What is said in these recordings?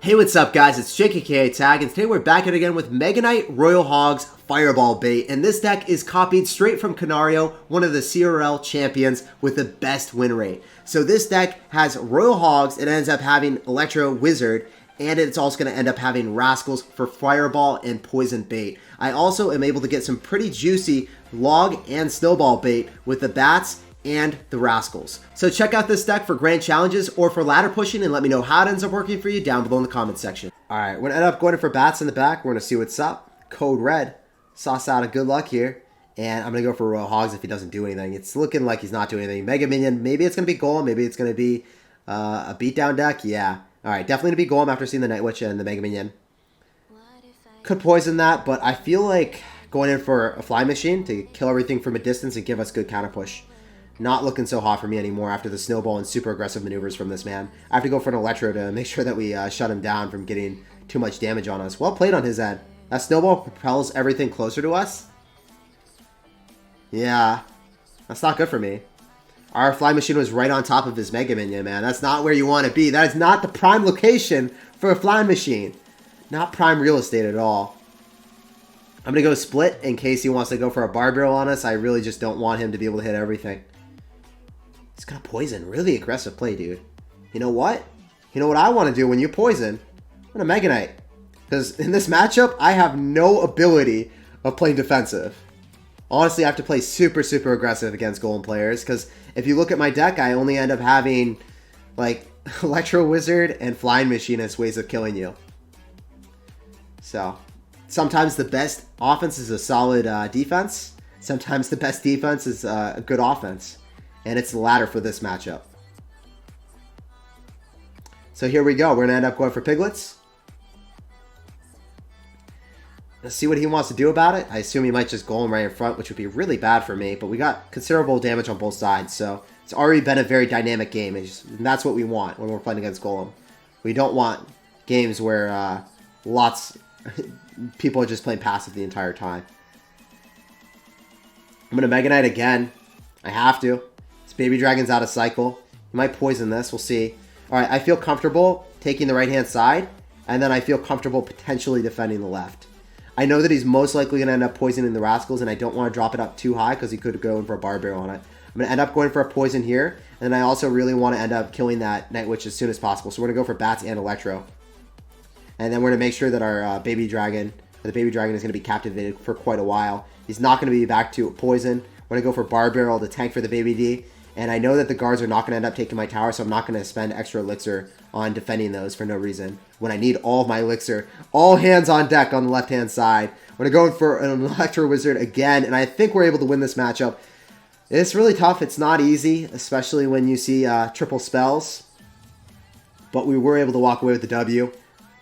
Hey, what's up guys, it's SirTagCR, and today we're back at it again with Mega Knight Royal Hogs Fireball Bait, and this deck is copied straight from Canario, one of the CRL champions with the best win rate. So this deck has Royal Hogs, it ends up having Electro Wizard, and it's also going to end up having Rascals for Fireball and Poison Bait. I also am able to get some pretty juicy Log and Snowball Bait with the Bats and the Rascals. So check out this deck for grand challenges or for ladder pushing and let me know how it ends up working for you down below in the comment section. Alright, we're going to end up going for Bats in the back. We're going to see what's up. Code Red. Sauce out of good luck here. And I'm going to go for Royal Hogs if he doesn't do anything. It's looking like he's not doing anything. Mega Minion, maybe it's going to be Golem. Maybe it's going to be a beatdown deck. Yeah. Alright, definitely going to be Golem after seeing the Night Witch and the Mega Minion. Could poison that, but I feel like going in for a Fly Machine to kill everything from a distance and give us good counter push. Not looking so hot for me anymore after the snowball and super aggressive maneuvers from this man. I have to go for an Electro to make sure that we shut him down from getting too much damage on us. Well played on his end. That snowball propels everything closer to us. Yeah, that's not good for me. Our Fly Machine was right on top of his Mega Minion, man. That's not where you want to be. That is not the prime location for a Fly Machine. Not prime real estate at all. I'm going to go split in case he wants to go for a Bar Barrel on us. I really just don't want him to be able to hit everything. He's gonna poison. Really aggressive play, dude. You know what? You know what I want to do when you poison? I'm gonna Mega Knight. Because in this matchup, I have no ability of playing defensive. Honestly, I have to play super, super aggressive against Golem players. Because if you look at my deck, I only end up having, like, Electro Wizard and Flying Machine as ways of killing you. So, sometimes the best offense is a solid defense. Sometimes the best defense is a good offense. And it's the latter for this matchup. So here we go. We're going to end up going for Piglets. Let's see what he wants to do about it. I assume he might just Golem right in front, which would be really bad for me. But we got considerable damage on both sides. So it's already been a very dynamic game. And that's what we want when we're playing against Golem. We don't want games where people are just playing passive the entire time. I'm going to Mega Knight again. I have to. Baby Dragon's out of cycle. He might poison this. We'll see. Alright, I feel comfortable taking the right-hand side, and then I feel comfortable potentially defending the left. I know that he's most likely going to end up poisoning the Rascals, and I don't want to drop it up too high because he could go in for a Bar Barrel on it. I'm going to end up going for a poison here, and then I also really want to end up killing that Night Witch as soon as possible. So we're going to go for Bats and Electro. And then we're going to make sure that our Baby Dragon, the Baby Dragon is going to be captivated for quite a while. He's not going to be back to poison. We're going to go for Bar Barrel to tank for the Baby D. And I know that the guards are not going to end up taking my tower, so I'm not going to spend extra elixir on defending those for no reason. When I need all of my elixir, all hands on deck on the left-hand side. I'm going to go for an Electro Wizard again, and I think we're able to win this matchup. It's really tough. It's not easy, especially when you see triple spells. But we were able to walk away with the W.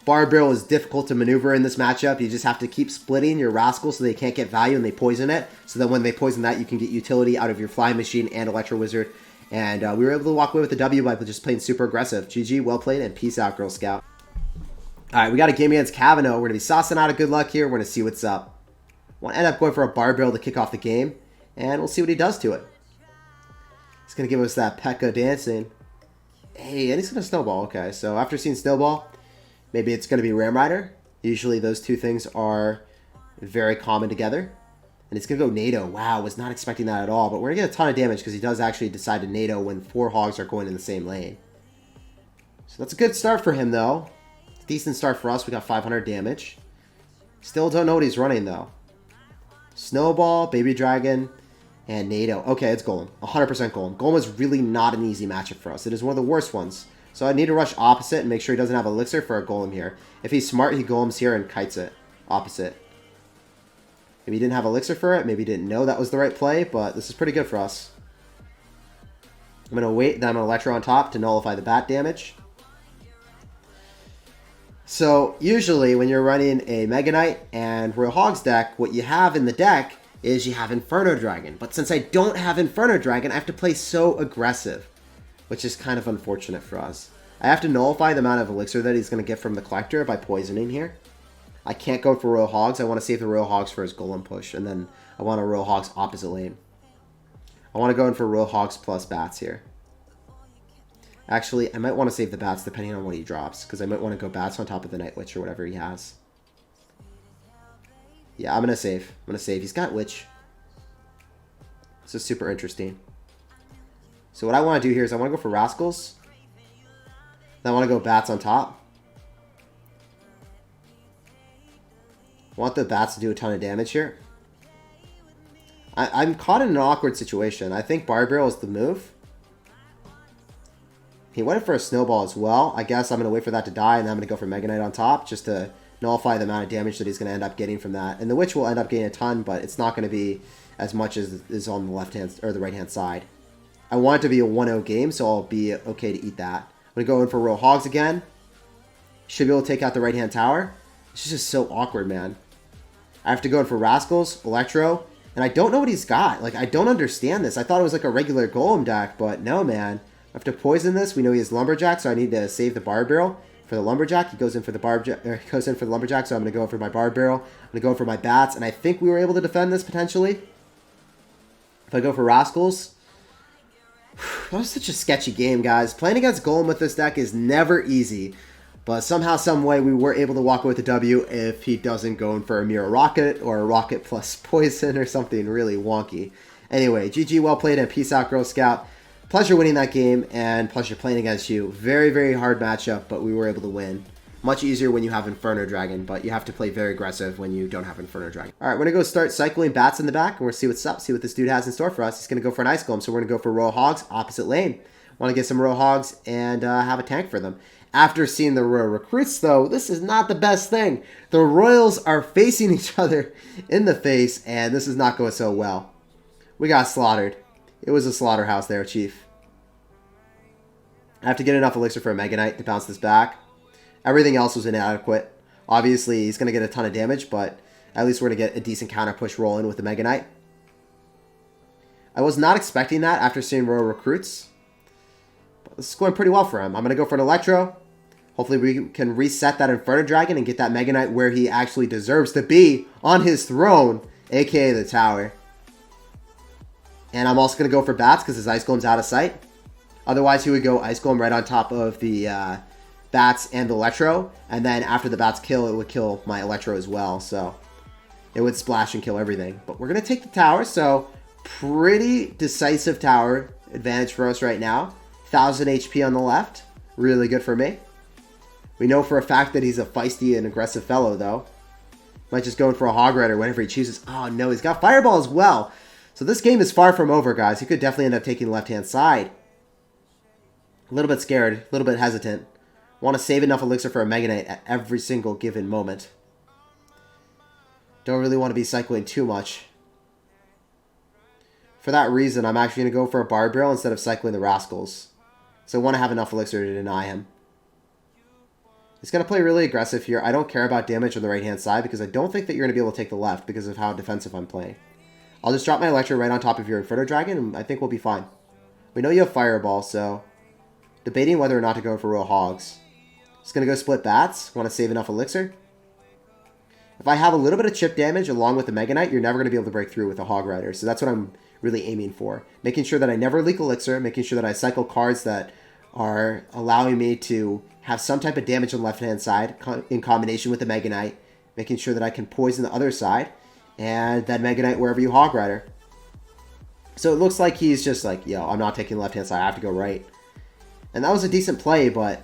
Bar Barrel is difficult to maneuver in this matchup. You just have to keep splitting your Rascals so they can't get value and they poison it. So that when they poison that, you can get utility out of your Flying Machine and Electro Wizard. And we were able to walk away with the W by just playing super aggressive. GG, well played, and peace out, Girl Scout. Alright, we got a game against Cavano. We're going to be saucing out of good luck here. We're going to see what's up. We'll end up going for a Bar Barrel to kick off the game. And we'll see what he does to it. He's going to give us that P.E.K.K.A dancing. Hey, and he's going to Snowball. Okay, so after seeing Snowball, maybe it's going to be Ram Rider. Usually those two things are very common together. And it's going to go NATO. Wow, was not expecting that at all. But we're going to get a ton of damage because he does actually decide to NATO when 4 Hogs are going in the same lane. So that's a good start for him, though. Decent start for us. We got 500 damage. Still don't know what he's running, though. Snowball, Baby Dragon, and NATO. Okay, it's Golem. 100% Golem. Golem is really not an easy matchup for us. It is one of the worst ones. So I need to rush opposite and make sure he doesn't have Elixir for a Golem here. If he's smart, he Golems here and kites it. Opposite. Maybe he didn't have Elixir for it. Maybe he didn't know that was the right play, but this is pretty good for us. I'm going to wait, then I'm going to Electro on top to nullify the bat damage. So usually when you're running a Mega Knight and Royal Hogs deck, what you have in the deck is you have Inferno Dragon. But since I don't have Inferno Dragon, I have to play so aggressive, which is kind of unfortunate for us. I have to nullify the amount of elixir that he's going to get from the collector by poisoning here. I can't go for Royal Hogs. I want to save the Royal Hogs for his Golem push, and then I want a Royal Hogs opposite lane. I want to go in for Royal Hogs plus Bats here. Actually, I might want to save the bats depending on what he drops, because I might want to go bats on top of the Night Witch or whatever he has. Yeah, I'm going to save. I'm going to save. He's got Witch. This is super interesting. So what I want to do here is I want to go for Rascals. Then I want to go bats on top. I want the bats to do a ton of damage here. I'm caught in an awkward situation. I think Barb Barrel is the move. He went for a snowball as well. I guess I'm going to wait for that to die, and then I'm going to go for Mega Knight on top just to nullify the amount of damage that he's going to end up getting from that. And the Witch will end up getting a ton, but it's not going to be as much as is on the left hand or the right hand side. I want it to be a 1-0 game, so I'll be okay to eat that. I'm going to go in for Royal Hogs again. Should be able to take out the right hand tower. It's just so awkward, man. I have to go in for Rascals, Electro, and I don't know what he's got. Like, I don't understand this. I thought it was like a regular Golem deck, but no, man. I have to poison this. We know he has Lumberjack, so I need to save the Barb Barrel for the Lumberjack. He goes in for the Lumberjack, so I'm going to go for my Barb Barrel. I'm going to go for my Bats, and I think we were able to defend this potentially. If I go for Rascals, that was such a sketchy game, guys. Playing against Golem with this deck is never easy. But somehow, some way, we were able to walk away with a W if he doesn't go in for a Mirror Rocket or a Rocket plus Poison or something really wonky. Anyway, GG, well played, and peace out, Girl Scout. Pleasure winning that game, and pleasure playing against you. Very, very hard matchup, but we were able to win. Much easier when you have Inferno Dragon, but you have to play very aggressive when you don't have Inferno Dragon. All right, we're going to go start cycling bats in the back, and we're going to see what's up, see what this dude has in store for us. He's going to go for an Ice Golem, so we're going to go for Royal Hogs, opposite lane. Want to get some Royal Hogs and have a tank for them. After seeing the Royal Recruits, though, this is not the best thing. The Royals are facing each other in the face, and this is not going so well. We got slaughtered. It was a slaughterhouse there, Chief. I have to get enough Elixir for a Mega Knight to bounce this back. Everything else was inadequate. Obviously, he's going to get a ton of damage, but at least we're going to get a decent counter push roll in with the Mega Knight. I was not expecting that after seeing Royal Recruits. This is going pretty well for him. I'm going to go for an Electro. Hopefully we can reset that Inferno Dragon and get that Mega Knight where he actually deserves to be, on his throne, aka the tower. And I'm also going to go for Bats because his Ice Golem's out of sight. Otherwise he would go Ice Golem right on top of the Bats and the Electro. And then after the Bats kill, it would kill my Electro as well. So it would splash and kill everything. But we're going to take the tower. So pretty decisive tower advantage for us right now. 1000 HP on the left. Really good for me. We know for a fact that he's a feisty and aggressive fellow, though. Might just go in for a Hog Rider whenever he chooses. Oh, no, he's got Fireball as well. So this game is far from over, guys. He could definitely end up taking the left-hand side. A little bit scared, a little bit hesitant. Want to save enough Elixir for a Mega Knight at every single given moment. Don't really want to be cycling too much. For that reason, I'm actually going to go for a Barb Barrel instead of cycling the Rascals. So I want to have enough Elixir to deny him. He's going to play really aggressive here. I don't care about damage on the right-hand side because I don't think that you're going to be able to take the left because of how defensive I'm playing. I'll just drop my Electro right on top of your Inferno Dragon and I think we'll be fine. We know you have Fireball, so debating whether or not to go for Royal Hogs. Just going to go split Bats. Want to save enough Elixir. If I have a little bit of chip damage along with the Mega Knight, you're never going to be able to break through with a Hog Rider. So that's what I'm really aiming for. Making sure that I never leak Elixir, making sure that I cycle cards that are allowing me to have some type of damage on the left-hand side in combination with the Mega Knight, making sure that I can poison the other side, and then Mega Knight wherever you Hog Rider. So it looks like he's just like, yo, I'm not taking the left-hand side, I have to go right. And that was a decent play, but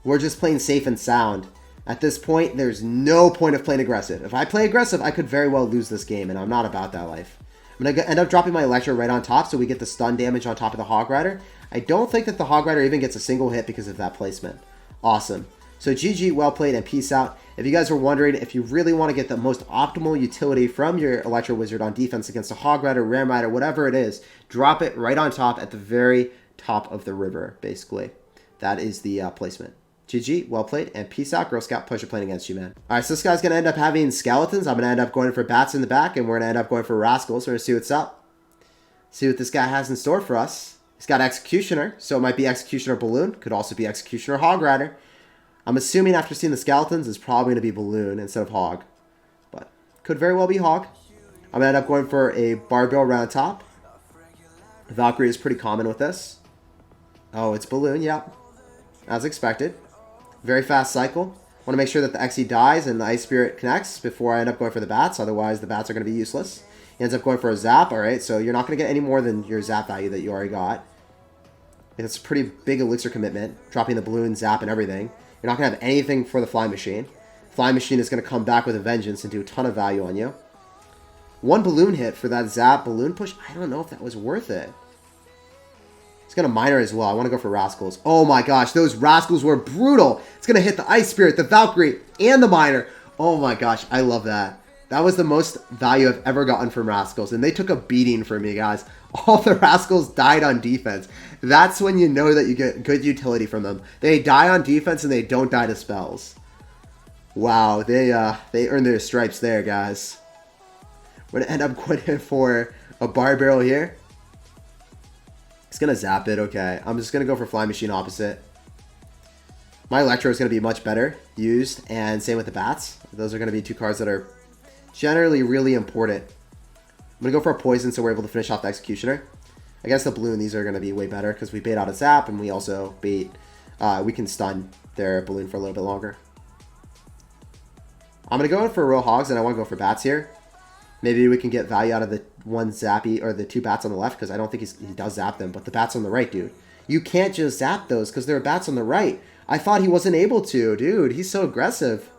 we're just playing safe and sound. At this point, there's no point of playing aggressive. If I play aggressive, I could very well lose this game, and I'm not about that life. I'm going to end up dropping my Electro right on top so we get the stun damage on top of the Hog Rider. I don't think that the Hog Rider even gets a single hit because of that placement. Awesome. So GG, well played, and peace out. If you guys were wondering, if you really want to get the most optimal utility from your Electro Wizard on defense against a Hog Rider, Ram Rider, whatever it is, drop it right on top at the very top of the river, basically. That is the placement. GG, well played, and peace out, Girl Scout. Pleasure playing against you, man. All right, so this guy's going to end up having Skeletons. I'm going to end up going for Bats in the back, and we're going to end up going for Rascals. So we're going to see what's up. See what this guy has in store for us. He's got Executioner, so it might be Executioner Balloon. Could also be Executioner Hog Rider. I'm assuming after seeing the Skeletons, it's probably going to be Balloon instead of Hog. But could very well be Hog. I'm going to end up going for a Barb Barrel right on top. Valkyrie is pretty common with this. Oh, it's balloon, yep. As expected. Very fast cycle. Want to make sure that the XE dies and the Ice Spirit connects before I end up going for the bats. Otherwise, the bats are going to be useless. He ends up going for a zap. All right, so you're not going to get any more than your zap value that you already got. It's a pretty big elixir commitment, dropping the balloon, zap, and everything. You're not going to have anything for the fly machine. Fly machine is going to come back with a vengeance and do a ton of value on you. One balloon hit for that zap balloon push. I don't know if that was worth it. It's going to miner as well. I want to go for Rascals. Oh my gosh, those Rascals were brutal. It's going to hit the Ice Spirit, the Valkyrie, and the miner. Oh my gosh, I love that. That was the most value I've ever gotten from Rascals, and they took a beating for me, guys. All the Rascals died on defense. That's when you know that you get good utility from them. They die on defense, and they don't die to spells. Wow, they earned their stripes there, guys. We're going to end up going for a bar barrel here. It's going to zap it, okay. I'm just going to go for Fly Machine opposite. My Electro is going to be much better used, and same with the Bats. Those are going to be two cards that are generally really important. I'm going to go for a Poison so we're able to finish off the Executioner. I guess the Balloon, these are going to be way better because we bait out a Zap, and we also bait, we can stun their Balloon for a little bit longer. I'm going to go in for Royal Hogs, and I want to go for Bats here. Maybe we can get value out of the one Zappy, or the two Bats on the left, because I don't think he does zap them, but the Bats on the right, dude. You can't just zap those, because there are Bats on the right. I thought he wasn't able to, dude. He's so aggressive.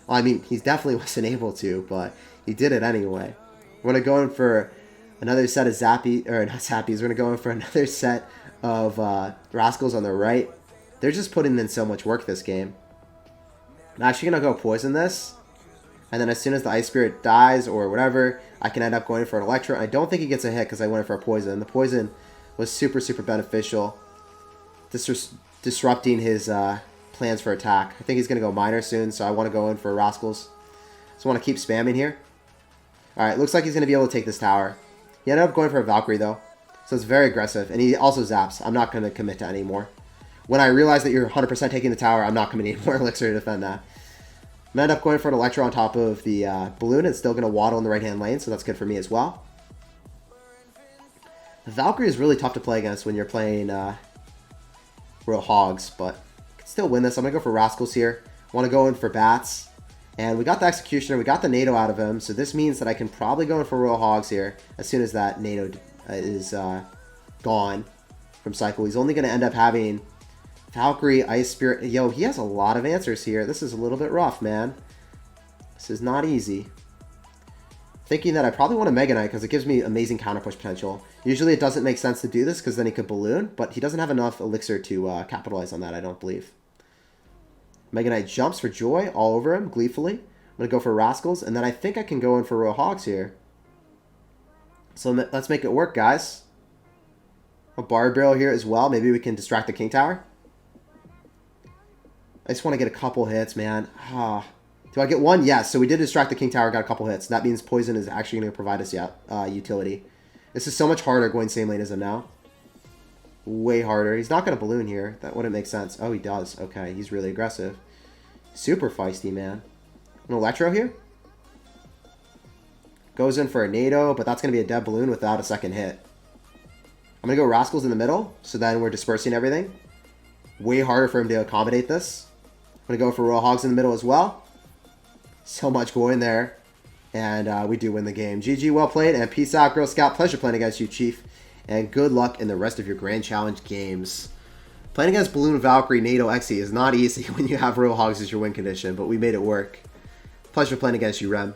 Well, I mean, he definitely wasn't able to, but he did it anyway. We're going to go in for another set of Zappy, or not Zappies, we're going to go in for another set of Rascals on the right. They're just putting in so much work this game. I'm actually going to go Poison this. And then as soon as the Ice Spirit dies or whatever, I can end up going for an Electro. I don't think he gets a hit because I went for a Poison. The Poison was super, super beneficial. Disrupting his plans for attack. I think he's going to go Miner soon, so I want to go in for Rascals. So I want to keep spamming here. Alright, looks like he's going to be able to take this tower. He ended up going for a Valkyrie, though. So it's very aggressive. And he also zaps. I'm not going to commit to any more. When I realize that you're 100% taking the tower, I'm not committing any more Elixir to defend that. I'm going to end up going for an Electro on top of the Balloon. It's still going to waddle in the right-hand lane, so that's good for me as well. The Valkyrie is really tough to play against when you're playing Royal Hogs, but I can still win this. I'm going to go for Rascals here. I want to go in for Bats. And we got the Executioner. We got the NATO out of him, so this means that I can probably go in for Royal Hogs here as soon as that NATO is gone from cycle. He's only going to end up having Valkyrie, Ice Spirit. Yo, he has a lot of answers here. This is a little bit rough, man. This is not easy. Thinking that I probably want a Mega Knight because it gives me amazing counter push potential. Usually it doesn't make sense to do this because then he could Balloon, but he doesn't have enough Elixir to capitalize on that, I don't believe. Mega Knight jumps for joy all over him, gleefully. I'm going to go for Rascals, and then I think I can go in for Royal Hogs here. So let's make it work, guys. A Bar Barrel here as well. Maybe we can distract the King Tower. I just want to get a couple hits, man. Do I get one? Yes. So we did distract the King Tower, got a couple hits. That means Poison is actually going to provide us utility. This is so much harder going same lane as him now. Way harder. He's not going to Balloon here. That wouldn't make sense. Oh, he does. Okay, he's really aggressive. Super feisty, man. An Electro here. Goes in for a NATO, but that's going to be a dead Balloon without a second hit. I'm going to go Rascals in the middle, so then we're dispersing everything. Way harder for him to accommodate this. I'm going to go for Royal Hogs in the middle as well. So much going there. And we do win the game. GG, well played, and peace out, Girl Scout. Pleasure playing against you, Chief. And good luck in the rest of your Grand Challenge games. Playing against Balloon, Valkyrie, NATO, Xe is not easy when you have Royal Hogs as your win condition, but we made it work. Pleasure playing against you, Rem.